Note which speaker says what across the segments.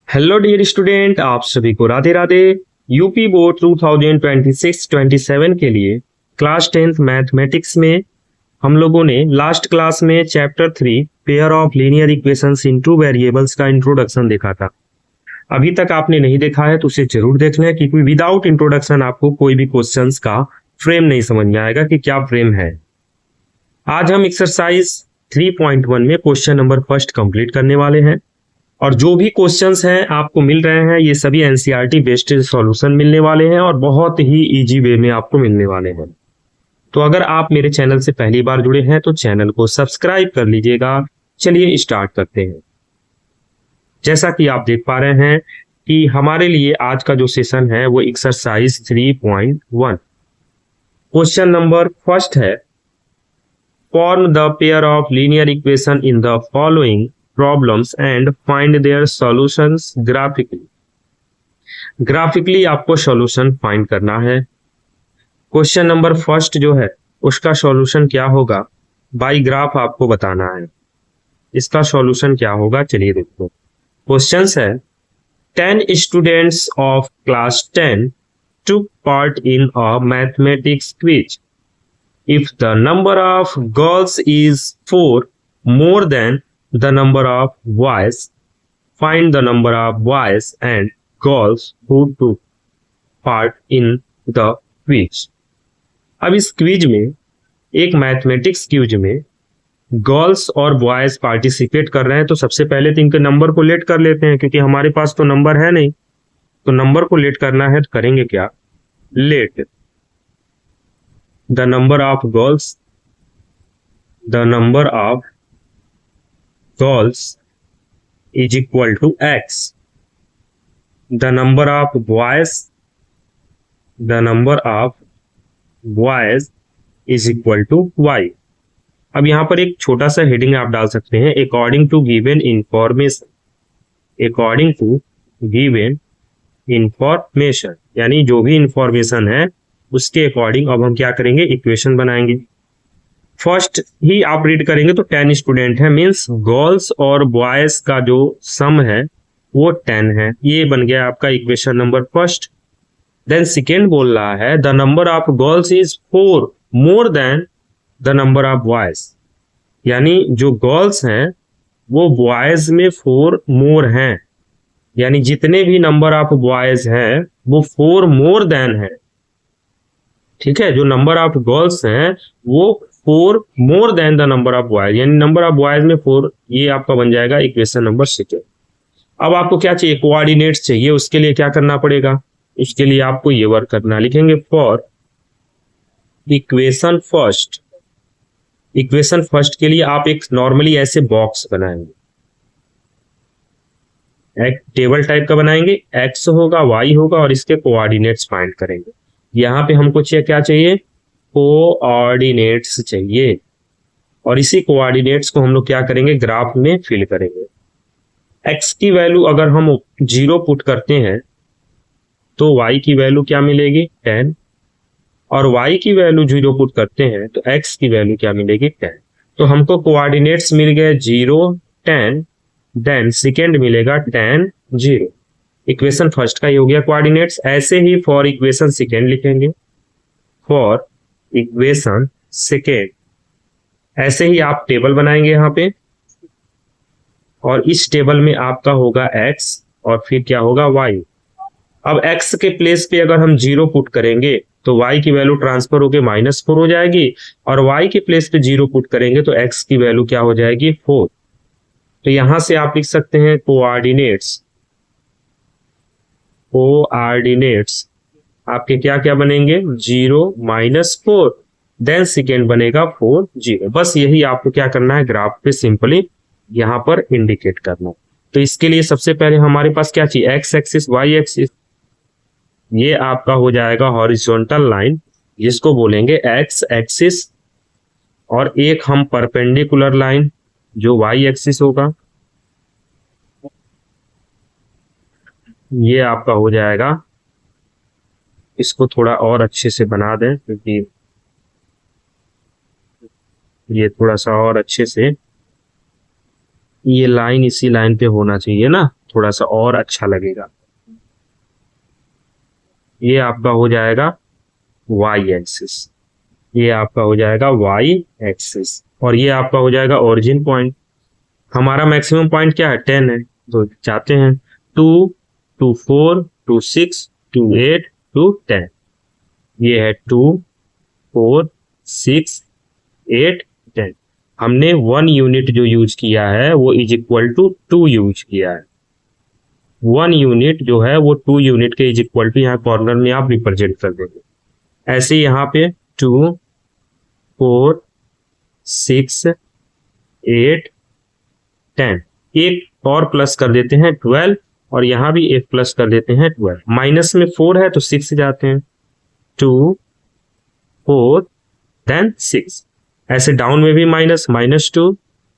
Speaker 1: Hello dear student, आप सभी को राधे राधे। यूपी बोर्ड 2026-27 के लिए क्लास 10th मैथमेटिक्स में हम लोगों ने लास्ट क्लास में chapter 3 pair of linear equations in two variables का इंट्रोडक्शन देखा था। अभी तक आपने नहीं देखा है तो उसे जरूर देख लें, क्योंकि विदाउट इंट्रोडक्शन आपको कोई भी क्वेश्चंस का फ्रेम नहीं समझ में आएगा कि क्या फ्रेम है। आज हम एक्सरसाइज 3.1 में क्वेश्चन नंबर फर्स्ट कंप्लीट करने वाले हैं, और जो भी क्वेश्चंस हैं आपको मिल रहे हैं ये सभी एनसीईआरटी बेस्ड सॉल्यूशन मिलने वाले हैं और बहुत ही इजी वे में आपको मिलने वाले हैं। तो अगर आप मेरे चैनल से पहली बार जुड़े हैं तो चैनल को सब्सक्राइब कर लीजिएगा। चलिए स्टार्ट करते हैं। जैसा कि आप देख पा रहे हैं कि हमारे लिए आज का जो सेशन है वो एक्सरसाइज 3.1 क्वेश्चन नंबर फर्स्ट है, form the pair of linear equation in the following problems and find their solutions graphically. Graphically आपको सॉल्यूशन फाइंड करना है। क्वेश्चन नंबर फर्स्ट जो है उसका सॉल्यूशन क्या होगा, बाय ग्राफ आपको बताना है। इसका सॉल्यूशन क्या होगा चलिए देखो। क्वेश्चन है 10 students of class 10 took part in a mathematics quiz. If the number of girls is 4 more than the number of boys, find the number of boys and girls who took part in the quiz. अब इस quiz में, एक mathematics quiz में girls और boys participate कर रहे हैं, तो सबसे पहले तो इनके नंबर को लेट कर लेते हैं, क्योंकि हमारे पास तो नंबर है नहीं। तो नंबर को लेट करना है तो करेंगे क्या, let the number of girls, the number of girls is equal to x, the number of boys is equal to y. अब यहां पर एक छोटा सा हेडिंग आप डाल सकते हैं, according to given information. According to given information यानी जो भी इंफॉर्मेशन है उसके अकॉर्डिंग अब हम क्या करेंगे, इक्वेशन बनाएंगे। फर्स्ट ही आप रीड करेंगे तो 10 स्टूडेंट है, मींस गर्ल्स और बॉयज का जो सम है वो 10 है। ये बन गया आपका equation number first. Then second बोल रहा है the number of girls is 4 more than the number of boys, यानी जो गर्ल्स हैं वो बॉयज में 4 मोर हैं, यानी जितने भी नंबर ऑफ बॉयज हैं वो 4 मोर देन है। ठीक है, जो नंबर ऑफ गर्ल्स हैं वो 4 more than the number of boys, यानी नंबर ऑफ बॉयज में 4। ये आपका बन जाएगा इक्वेशन नंबर सेकेंड। अब आपको क्या चाहिए, कोऑर्डिनेट्स चाहिए। उसके लिए क्या करना पड़ेगा, इसके लिए आपको ये वर्क करना, लिखेंगे for equation first. Equation first के लिए आप एक नॉर्मली ऐसे बॉक्स बनाएंगे, एक टेबल टाइप का बनाएंगे, एक्स होगा वाई होगा और इसके कोऑर्डिनेट्स फाइंड करेंगे। यहाँ पे हमको क्या चाहिए, कोऑर्डिनेट्स चाहिए, और इसी कोऑर्डिनेट्स को हम लोग क्या करेंगे, ग्राफ में फिल करेंगे। एक्स की वैल्यू अगर हम 0 पुट करते हैं तो वाई की वैल्यू क्या मिलेगी, 10, और वाई की वैल्यू 0 पुट करते हैं तो एक्स की वैल्यू क्या मिलेगी, 10। तो हमको कोऑर्डिनेट्स मिल गए 0 10, देन सेकेंड मिलेगा 10 0। इक्वेशन फर्स्ट का ही हो गया कोऑर्डिनेट्स। ऐसे ही फॉर इक्वेशन सेकेंड लिखेंगे, फॉर इक्वेशन सेकेंड। ऐसे ही आप टेबल बनाएंगे यहाँ पे, और इस टेबल में आपका होगा x और फिर क्या होगा y। अब x के प्लेस पे अगर हम 0 पुट करेंगे तो y की वैल्यू ट्रांसफर होके -4 हो जाएगी, और y के प्लेस पे 0 पुट करेंगे तो x की वैल्यू क्या हो जाएगी, 4। तो यहां से आप लिख सकते हैं कोऑर्डिनेट्स आपके क्या क्या बनेंगे, 0 -4, देन सेकेंड बनेगा 4 0। बस यही आपको क्या करना है, ग्राफ पे सिंपली यहां पर इंडिकेट करना। तो इसके लिए सबसे पहले हमारे पास क्या चाहिए, एक्स एक्सिस वाई एक्सिस। ये आपका हो जाएगा हॉरिजॉन्टल लाइन जिसको बोलेंगे एक्स एक्सिस, और एक हम परपेंडिकुलर लाइन जो वाई एक्सिस होगा, ये आपका हो जाएगा। इसको थोड़ा और अच्छे से बना दें, क्योंकि ये थोड़ा सा और अच्छे से, ये लाइन इसी लाइन पे होना चाहिए ना, थोड़ा सा और अच्छा लगेगा। ये आपका हो जाएगा वाई एक्सिस, ये आपका हो जाएगा वाई एक्सिस, और ये आपका हो जाएगा ओरिजिन पॉइंट। हमारा मैक्सिमम पॉइंट क्या है, 10 है, तो चाहते हैं 2 2 4 2 6 2 8 2 10। ये है 2 4 6 8 10। हमने 1 यूनिट जो यूज किया है वो इज इक्वल टू 2 यूज किया है। 1 यूनिट जो है वो 2 यूनिट के इज इक्वल टू यहाँ कॉर्नर में आप रिप्रेजेंट कर देंगे। ऐसे यहाँ पे 2 4 6 8 10, एक और प्लस कर देते हैं 12, और यहाँ भी एक प्लस कर देते हैं 12। माइनस में 4 है तो 6 जाते हैं, 2 4 देन 6। ऐसे डाउन में भी माइनस, -2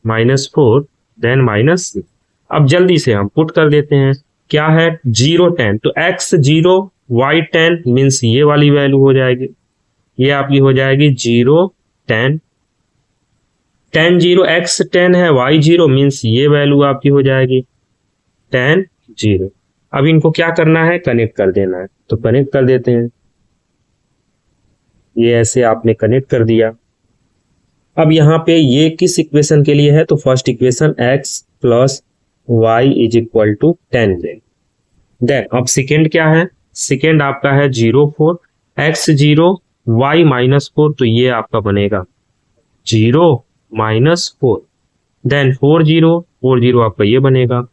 Speaker 1: -4 देन -6। अब जल्दी से हम पुट कर देते हैं, क्या है 0 10, तो x 0 y 10 मीन्स ये वाली वैल्यू हो जाएगी, ये आपकी हो जाएगी 0 10 10 0 x 10 है, y 0 मीन्स ये वैल्यू आपकी हो जाएगी 10 0। अब इनको क्या करना है, कनेक्ट कर देना है, तो कनेक्ट कर देते हैं। ये ऐसे आपने कनेक्ट कर दिया। अब यहाँ पे ये किस इक्वेशन के लिए है, तो first equation x plus y is equal to 10 then अब सेकेंड क्या है, सेकेंड आपका है 0 4 x 0 y -4, तो ये आपका बनेगा 0 -4 देन 4 0 आपका ये बनेगा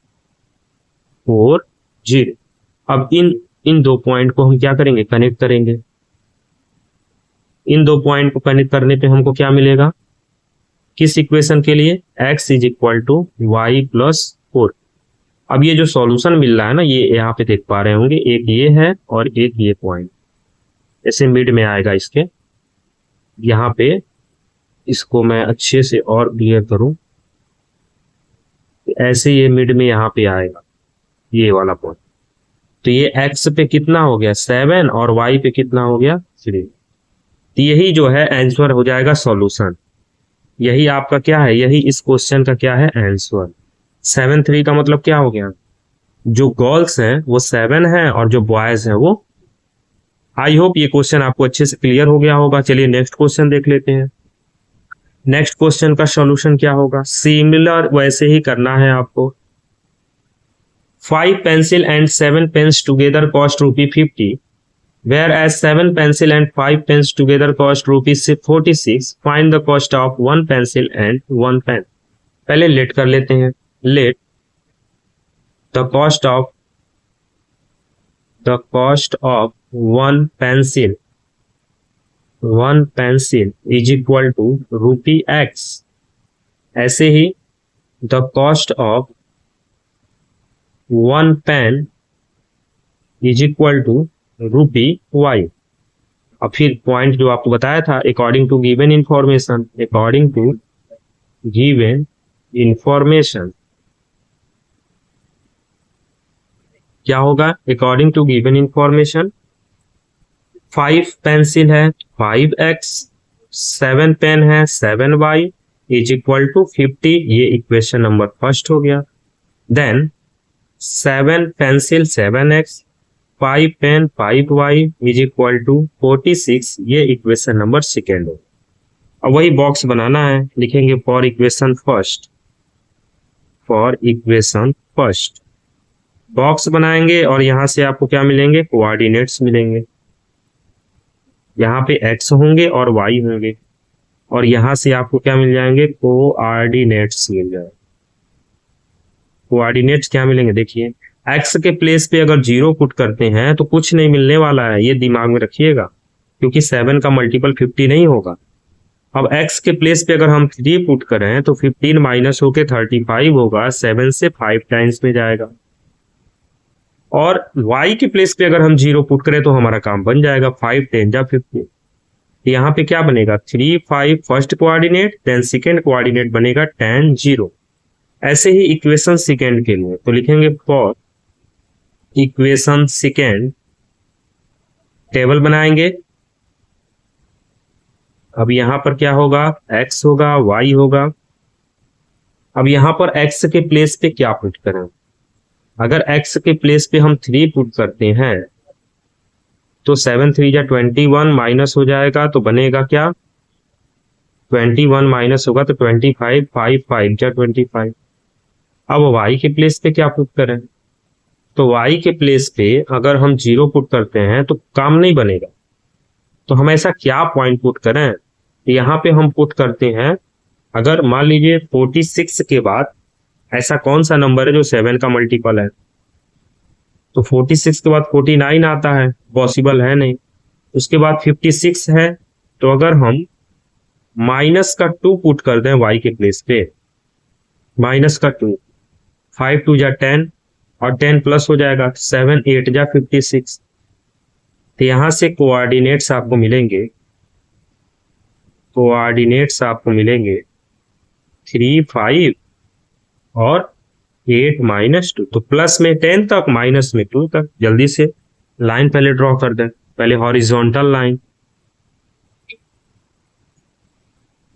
Speaker 1: 4 0। अब इन दो पॉइंट को हम क्या करेंगे, कनेक्ट करेंगे। इन दो पॉइंट को कनेक्ट करने पे हमको क्या मिलेगा, किस इक्वेशन के लिए, x is equal to y plus 4। अब ये जो सॉल्यूशन मिल रहा है ना, ये यहाँ पे देख पा रहे होंगे, एक ये है और एक ये पॉइंट ऐसे मिड में आएगा इसके। यहाँ पे इसको मैं अच्छे से और क्लियर करूं, ऐसे ये मिड में यहाँ पे आएगा ये वाला पॉइंट। तो ये x पे कितना हो गया 7 और y पे कितना हो गया 3। तो यही जो है आंसर हो जाएगा सॉल्यूशन। यही आपका क्या है, यही इस क्वेश्चन का क्या है आंसर। 7 3 का मतलब क्या हो गया, जो गर्ल्स हैं वो 7 है और जो बॉयज हैं वो। आई होप ये क्वेश्चन आपको अच्छे से क्लियर हो गया होगा। चलिए नेक्स्ट क्वेश्चन देख लेते हैं। नेक्स्ट क्वेश्चन का सॉल्यूशन क्या होगा, सिमिलर वैसे ही करना है आपको। 5 pencil and 7 pens together cost ₹50, whereas 7 pencil and 5 pens together cost ₹46. Find the cost of 1 pencil and 1 pen. पहले लेट कर लेते हैं। Let the cost of one pencil is equal to ₹x। ऐसे ही the cost of 1 pen is equal to ₹y। अब फिर point जो आपको बताया था, अकॉर्डिंग टू गिवन इंफॉर्मेशन, क्या होगा, according to given information 5 pencil है 5x, 7 पेन है 7y इज इक्वल टू 50। ये इक्वेशन नंबर फर्स्ट हो गया। Then 7 pencil 7x, 5 pen 5y is equal to 46। ये इक्वेशन नंबर सेकेंड हो। अब वही बॉक्स बनाना है, लिखेंगे फॉर इक्वेशन फर्स्ट बॉक्स बनाएंगे और यहां से आपको क्या मिलेंगे, कोऑर्डिनेट्स मिलेंगे। यहाँ पे x होंगे और y होंगे, और यहां से आपको क्या मिल जाएंगे, कोऑर्डिनेट्स मिल जाएंगे। कोऑर्डिनेट्स क्या मिलेंगे, देखिए x के प्लेस पे अगर 0 पुट करते हैं तो कुछ नहीं मिलने वाला है, ये दिमाग में रखिएगा, क्योंकि 7 का मल्टीपल 50 नहीं होगा। अब x के प्लेस पे अगर हम 3 पुट करें तो 15 माइनस होके 35 होगा, 7 से 5 टाइम्स में जाएगा। और y के प्लेस पे अगर हम 0 पुट करें तो हमारा काम बन जाएगा, 5 10 जा 50। यहाँ पे क्या बनेगा, 3 5 first coordinate, then second coordinate बनेगा 10 0। ऐसे ही इक्वेशन सेकेंड के लिए तो लिखेंगे फॉर इक्वेशन सेकेंड, टेबल बनाएंगे। अब यहां पर क्या होगा, x होगा y होगा। अब यहां पर x के प्लेस पे क्या पुट करें, अगर x के प्लेस पे हम 3 पुट करते हैं तो 7 3 जा 21 माइनस हो जाएगा, तो बनेगा क्या, 21 माइनस होगा तो 25, 5 5 जा 25। अब y के प्लेस पे क्या पुट करें, तो y के प्लेस पे अगर हम 0 पुट करते हैं तो काम नहीं बनेगा। तो हम ऐसा क्या पॉइंट पुट करें, यहाँ पे हम पुट करते हैं, अगर मान लीजिए 46 के बाद ऐसा कौन सा नंबर है जो 7 का मल्टीपल है, तो 46 के बाद 49 आता है, पॉसिबल है नहीं। उसके बाद 56 है, तो अगर हम माइनस का 2 पुट कर दें y के प्लेस पे, माइनस का 2, 5 2 जा 10 और 10 प्लस हो जाएगा 7 8 जा 56। तो यहां से कोऑर्डिनेट्स आपको मिलेंगे, कोऑर्डिनेट्स आपको मिलेंगे 3 5 और 8 माइनस 2। तो प्लस में 10 तक, माइनस में 2 तक। जल्दी से लाइन पहले ड्रॉ कर दें। पहले हॉरिजॉन्टल लाइन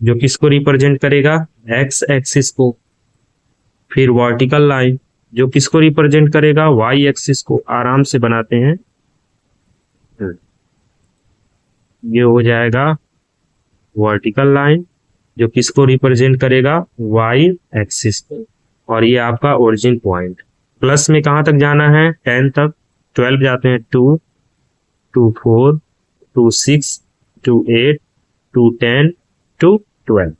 Speaker 1: जो किसको रिप्रेजेंट करेगा, एक्स एक्सिस को। फिर वर्टिकल लाइन जो किसको रिप्रेजेंट करेगा, वाई एक्सिस को। आराम से बनाते हैं, ये हो जाएगा वर्टिकल लाइन जो किसको रिप्रेजेंट करेगा, वाई एक्सिस को। और ये आपका ओरिजिन पॉइंट। प्लस में कहां तक जाना है, 10 तक। 12 जाते हैं 2 2 4 2 6 2 8 2 10 2 12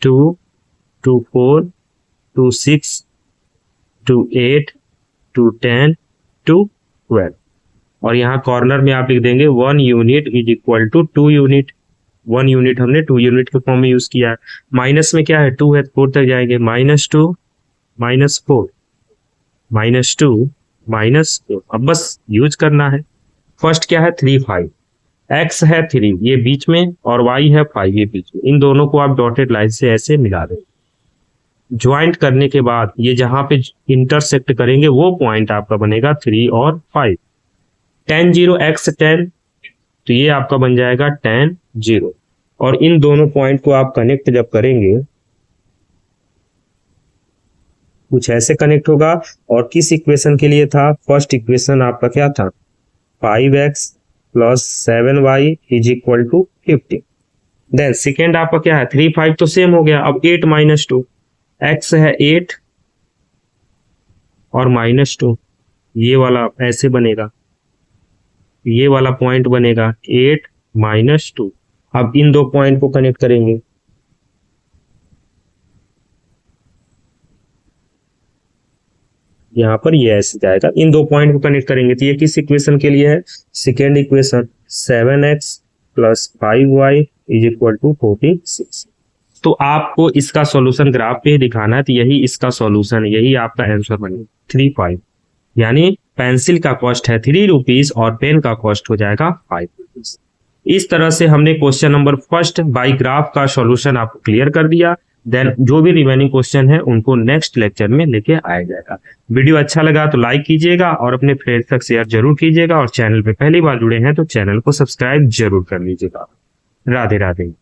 Speaker 1: 2 2 4 2 6 2 8 2 10 2 12। और यहाँ कॉर्नर में आप लिख देंगे 1 unit is equal to 2 unit. 1 unit हमने 2 यूनिट के फॉर्म में यूज किया है। माइनस में क्या है, 2 है, 4 तक जाएंगे, -2 -4 -2 -4। अब बस यूज करना है। फर्स्ट क्या है, 3 5, x है 3 ये बीच में और y है 5 ये बीच में। इन दोनों को आप डॉटेड लाइन से ऐसे मिला दें। ज्वाइंट करने के बाद ये जहां पे इंटरसेक्ट करेंगे वो पॉइंट आपका बनेगा 3 और 5। tan 0 x tan, तो ये आपका बन जाएगा tan 0। और इन दोनों पॉइंट को आप कनेक्ट जब करेंगे कुछ ऐसे कनेक्ट होगा। और किस इक्वेशन के लिए था, फर्स्ट इक्वेशन आपका क्या था, 5x plus 7y is equal to 50। Then second आपका क्या है, 3 5 तो सेम हो गया। अब 8 -2, x है 8 और -2, ये वाला ऐसे बनेगा, ये वाला पॉइंट बनेगा 8 -2। अब इन दो पॉइंट को कनेक्ट करेंगे, यहां पर ये ऐसे जाएगा। इन दो पॉइंट को कनेक्ट करेंगे तो ये किस इक्वेशन के लिए है, second equation, 7x plus 5y is equal to 46। तो आपको इसका सॉल्यूशन ग्राफ पे ही दिखाना है, तो यही इसका सॉल्यूशन है, यही आपका आंसर बनेगा 3 5। यानी पेंसिल का कॉस्ट है 3 रुपीज और पेन का कॉस्ट हो जाएगा 5 रुपीज। इस तरह से हमने question number first by graph का सॉल्यूशन आपको क्लियर कर दिया। देन जो भी रिमेनिंग क्वेश्चन है उनको नेक्स्ट लेक्चर में लेके आया जाएगा। वीडियो अच्छा लगा तो लाइक कीजिएगा और अपने फ्रेंड्स तक शेयर जरूर कीजिएगा। और चैनल पे पहली बार जुड़े हैं तो चैनल को सब्सक्राइब जरूर कर लीजिएगा। राधे राधे।